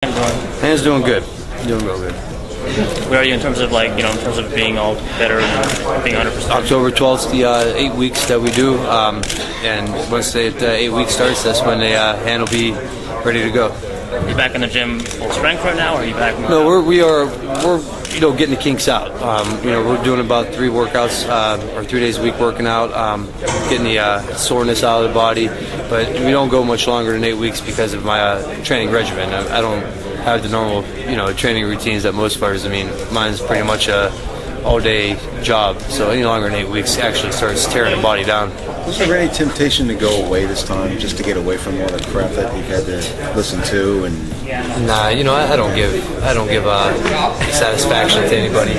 Hand's doing good. Doing real good. Where are you in terms of in terms of being all better and being 100%? October 12th is the 8 weeks that we do, and once the 8 weeks starts, that's when the hand will be ready to go. Are you back in the gym full strength right now, or are you back? No, we're getting the kinks out. We're doing about 3 workouts or 3 days a week working out, getting the soreness out of the body. But we don't go much longer than 8 weeks because of my training regimen. I don't have the normal training routines that most fighters. I mean, mine's pretty much a all-day job. So any longer than 8 weeks actually starts tearing the body down. Was there any temptation to go away this time, just to get away from all the crap that you had to listen to? And nah, I don't give satisfaction to anybody.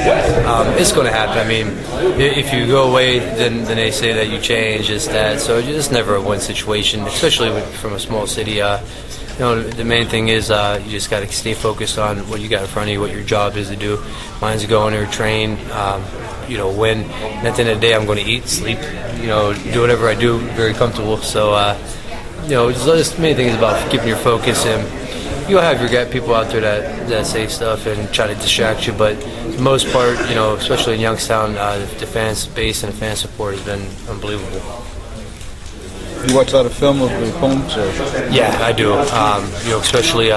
It's going to happen. I mean, if you go away, then they say that you change, that. So it's never a win situation, especially from a small city. The main thing is you just got to stay focused on what you got in front of you, what your job is to do. Mine's to go in there, train, win. And at the end of the day, I'm going to eat, sleep, do whatever I do, very comfortable. So, just the main thing is about keeping your focus. And you'll have your people out there that say stuff and try to distract you. But for the most part, especially in Youngstown, the fan base and the fan support has been unbelievable. You watch a lot of film of the opponents? Yeah, I do. Especially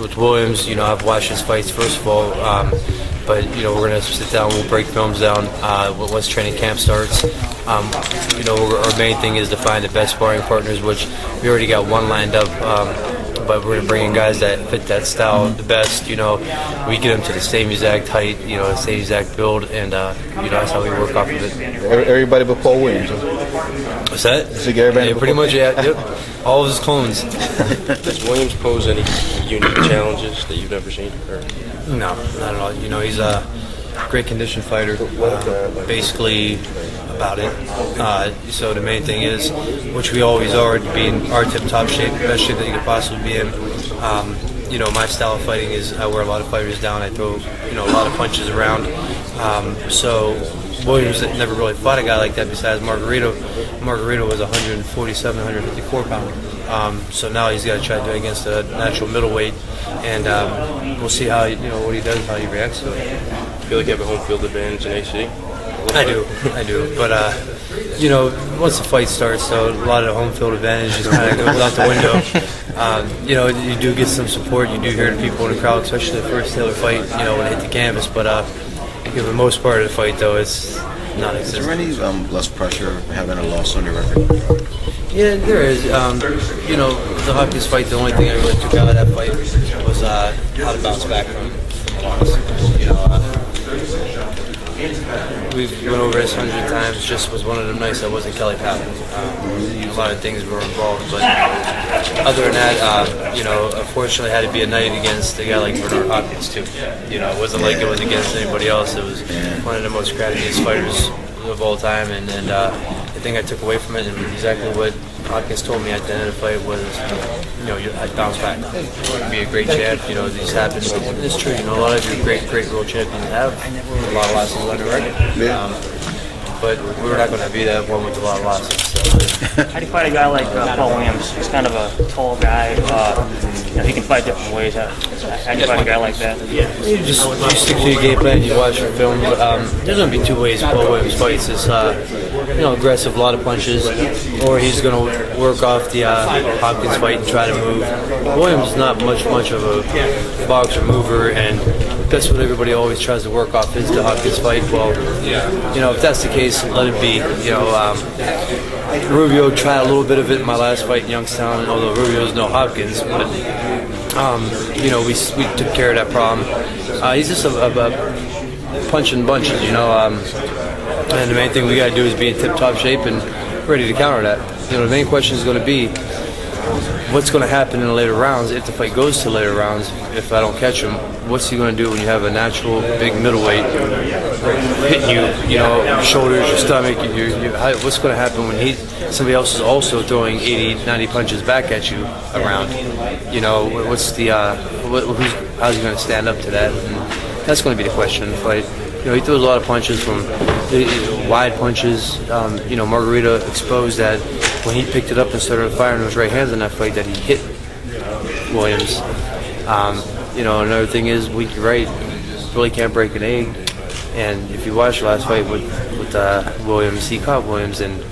with Williams, I've watched his fights first of all, but we're gonna sit down. We'll break films down once training camp starts. Our main thing is to find the best sparring partners, which we already got one lined up. But we're gonna bring in guys that fit that style the best. We get them to the same exact height, the same exact build, and that's how we work off of it. Everybody but Paul Williams. What's that? Everybody pretty much. Yeah, yep. All of his clones. Does Williams pose any unique challenges that you've never seen? Or? No, not at all. He's a great condition fighter. Basically about it. So the main thing is, which we always are, to be in our tip-top shape, the best shape that you could possibly be in. My style of fighting is I wear a lot of fighters down. I throw a lot of punches around. So Williams never really fought a guy like that besides Margarito. Margarito was 147, 154 pound. So now he's got to try to do it against a natural middleweight, and we'll see how what he does, how he reacts to it. I feel like you have a home field advantage in AC. I do. But once the fight starts, though, a lot of the home field advantage just kind of goes out the window. You do get some support. You do hear the people in the crowd, especially the first Taylor fight. When it hit the canvas, but for the most part of the fight, though, it's not existent. Is there any less pressure having a loss on your record? Yeah, there is. The Hopkins fight, the only thing I really took out of that fight was how to bounce back from a loss. We've went over this 100 times. Just was one of them nights that wasn't Kelly Pavlik. A lot of things were involved, but other than that, unfortunately, had to be a night against a guy like Bernard Hopkins too. It wasn't like it was against anybody else. It was one of the most craftiest fighters of all time, and the thing I took away from it, and exactly what Hopkins told me at the end of the fight was, I'd bounce back. It would be a great champ. These happen. It's true. A lot of your great world champions have a lot of losses on their record. But we're not going to be that one with a lot of losses. So. How do you fight a guy like Paul Williams? He's kind of a tall guy. He can fight different ways. How do you fight a guy like that? You stick to your game plan. You watch your film. There's going to be 2 ways Paul Williams fights. It's aggressive, a lot of punches, or he's going to work off the Hopkins fight and try to move. Williams is not much of a boxer mover, and that's what everybody always tries to work off is the Hopkins fight. Well, if that's the case, let it be. Rubio tried a little bit of it in my last fight in Youngstown, although Rubio's no Hopkins, but we took care of that problem. He's just a punching bunches, and the main thing we got to do is be in tip-top shape and ready to counter that. The main question is going to be what's going to happen in the later rounds if the fight goes to later rounds. If I don't catch him, what's he going to do when you have a natural big middleweight hitting you, your shoulders, your stomach? What's going to happen when somebody else is also throwing 80, 90 punches back at you around? How's he going to stand up to that? And that's going to be the question in the fight. He throws a lot of punches from wide punches. Margarito exposed that when he picked it up and started firing those right hands in that fight, that he hit Williams. You know, another thing is, you're right, really can't break an egg. And if you watch the last fight with Williams, he caught Williams, and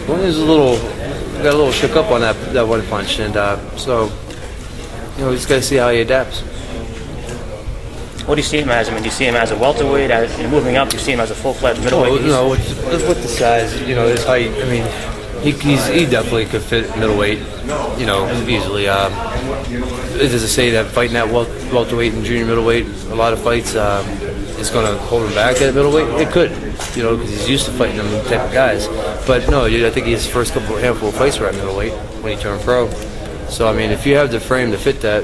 Williams got a little shook up on that one punch, and so you know, we just got to see how he adapts. What do you see him as? I mean, do you see him as a welterweight? As moving up, do you see him as a full-fledged middleweight? No, with the size, you know, his height. I mean, he definitely could fit middleweight, you know, easily. Does it say that fighting at welterweight and junior middleweight, a lot of fights is going to hold him back at middleweight? It could, you know, because he's used to fighting them type of guys. But no, I think his first handful of fights were at middleweight when he turned pro. So I mean, if you have the frame to fit that,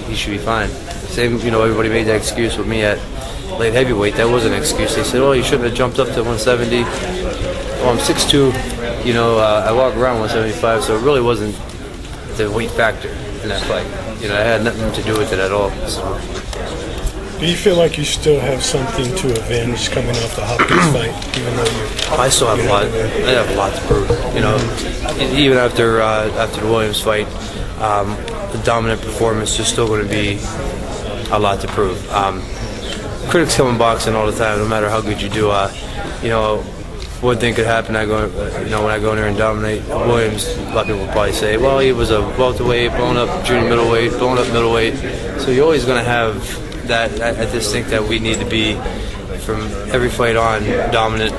he should be fine. Same, you know, everybody made that excuse with me at light heavyweight. That was an excuse. They said, "Oh, you shouldn't have jumped up to 170." Well, I'm 6'2", you know, I walk around 175, so it really wasn't the weight factor in that fight. You know, it had nothing to do with it at all. So. Do you feel like you still have something to avenge coming off the Hopkins fight, even though you? I still have a lot. I have a lot to prove. You know, even after the Williams fight, the dominant performance is still going to be a lot to prove. Critics come in boxing all the time, no matter how good you do. You know, one thing could happen. When I go in there and dominate Williams, a lot of people will probably say, "Well, he was a welterweight, blown up junior middleweight, blown up middleweight." So you're always going to have that. I just think that we need to be, from every fight on, dominant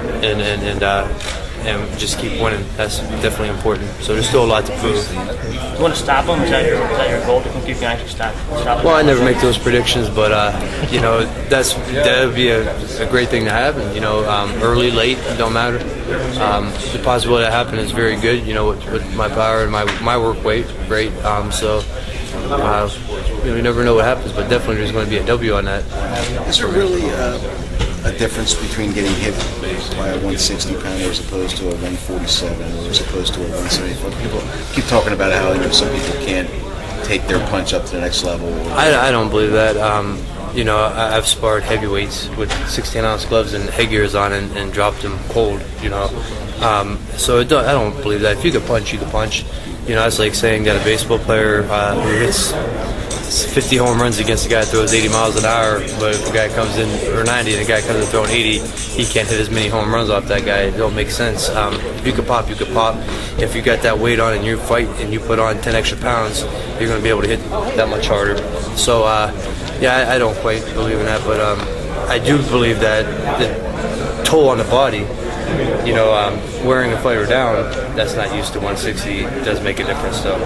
and just keep winning. That's definitely important. So there's still a lot to prove. You want to stop him? Is that your goal? Do you think you can actually stop him? Well, I never make those predictions, but you know, that would be a great thing to happen. You know, early, late, don't matter. The possibility that happen is very good. You know, with my power and my work weight, great. So. You know, you never know what happens, but definitely there's going to be a W on that. Is there really a difference between getting hit by a 160 pounder as opposed to a 147 or as opposed to a 175? People keep talking about how, you know, some people can't take their punch up to the next level. I don't believe that. You know, I've sparred heavyweights with 16-ounce gloves and headgears on and dropped them cold. You know, so I don't believe that. If you can punch, you can punch. You know, it's like saying that a baseball player who hits 50 home runs against a guy that throws 80 miles an hour, but if a guy comes in, or 90, and a guy comes in throwing 80, he can't hit as many home runs off that guy. It don't make sense. If you could pop, you could pop. If you got that weight on and you fight and you put on 10 extra pounds, you're going to be able to hit that much harder. So, yeah, I don't quite believe in that, but I do believe that the toll on the body, you know, wearing a fighter down that's not used to 160 does make a difference. So,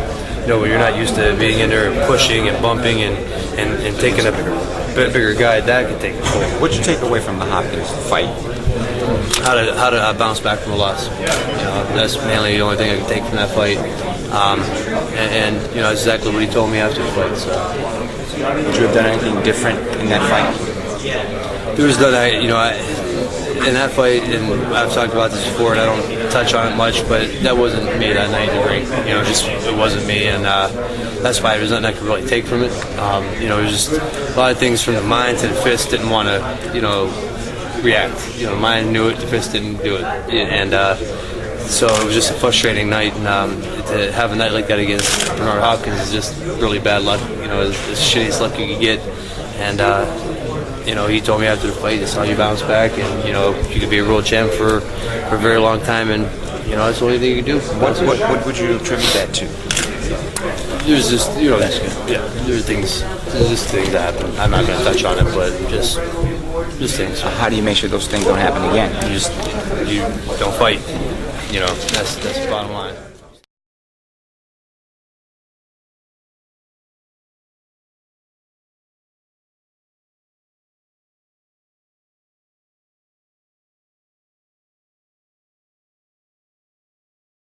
you know, when you're not used to being in there and pushing and bumping and taking a bigger guy, that could take a toll. What'd you take away from the Hopkins fight? How to bounce back from a loss. You know, that's mainly the only thing I can take from that fight. And you know, exactly what he told me after the fight. So. Would you have done anything different in that fight? There was none. You know, in that fight, and I've talked about this before, and I don't touch on it much, but that wasn't me that night in the ring. You know, just it wasn't me, and that's why there's nothing I could really take from it. You know, it was just a lot of things from the mind to the fist didn't want to, you know, react. You know, the mind knew it, the fist didn't do it, and so it was just a frustrating night. And to have a night like that against Bernard Hopkins is just really bad luck. You know, it's the shittiest luck you could get, and. You know, he told me after the fight, that's how you bounce back, and you know, you could be a world champ for a very long time, and you know, that's the only thing you can do. What would you attribute that to? There's just, you know, there's just things that happen. I'm not going to touch on it, but just things. How do you make sure those things don't happen again? You don't fight. You know, that's the bottom line.